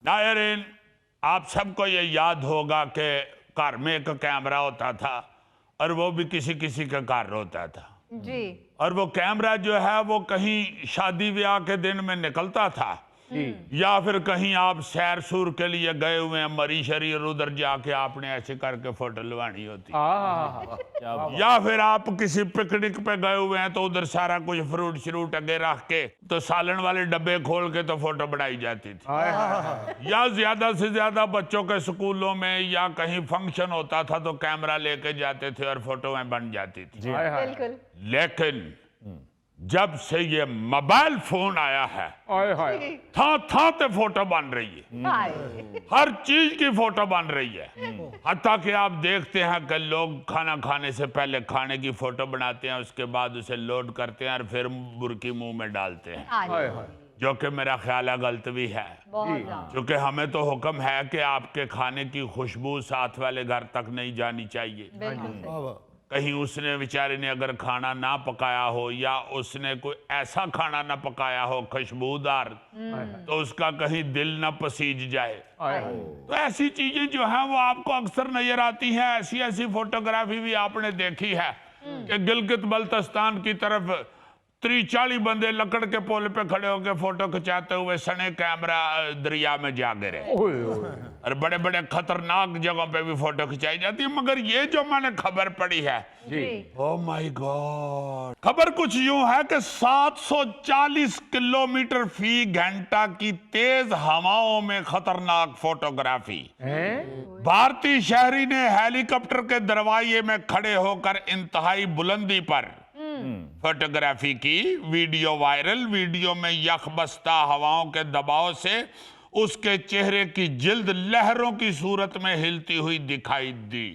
नायरीन, आप सबको ये याद होगा कि घर में एक कैमरा होता था और वो भी किसी किसी के घर होता था जी। और वो कैमरा जो है वो कहीं शादी ब्याह के दिन में निकलता था या फिर कहीं आप सैर सूर के लिए गए हुए हैं मरी शरी और उधर जाके आपने ऐसे करके फोटो लवानी होती या फिर आप किसी पिकनिक पे गए हुए हैं तो उधर सारा कुछ फ्रूट श्रूट अगे रख के तो सालन वाले डब्बे खोल के तो फोटो बनाई जाती थी या ज्यादा से ज्यादा बच्चों के स्कूलों में या कहीं फंक्शन होता था तो कैमरा लेके जाते थे और फोटो में बन जाती थी। बिल्कुल। लेकिन जब से ये मोबाइल फोन आया है था ते फोटो बन रही है, हर चीज की फोटो बन रही है। हत्ता कि आप देखते हैं कि लोग खाना खाने से पहले खाने की फोटो बनाते हैं, उसके बाद उसे लोड करते हैं और फिर बुरकी मुंह में डालते हैं, जो कि मेरा ख्याल है गलत भी है, क्योंकि हमें तो हुक्म है कि आपके खाने की खुशबू साथ वाले घर तक नहीं जानी चाहिए। कहीं उसने बेचारे ने अगर खाना ना पकाया हो या उसने कोई ऐसा खाना ना पकाया हो खुशबूदार तो उसका कहीं दिल ना पसीज जाए। तो ऐसी चीजें जो हैं वो आपको अक्सर नजर आती हैं। ऐसी ऐसी फोटोग्राफी भी आपने देखी है कि गिलगित बल्तिस्तान की तरफ 30-40 बंदे लकड़ के पोल पे खड़े होकर फोटो खिंचाते हुए सने कैमरा दरिया में जा गिरे और बड़े बड़े खतरनाक जगहों पे भी फोटो खिंचाई जाती है। मगर ये जो मैंने खबर पढ़ी है, ओह माय गॉड, खबर कुछ यूं है कि 740 किलोमीटर फी घंटा की तेज हवाओं में खतरनाक फोटोग्राफी। भारतीय शहरी ने हेलीकॉप्टर के दरवाजे में खड़े होकर इंतहाई बुलंदी पर फोटोग्राफी की। वीडियो वायरल, वीडियो में यखबस्ता हवाओं के दबाव से उसके चेहरे की जिल्द लहरों की सूरत में हिलती हुई दिखाई दी।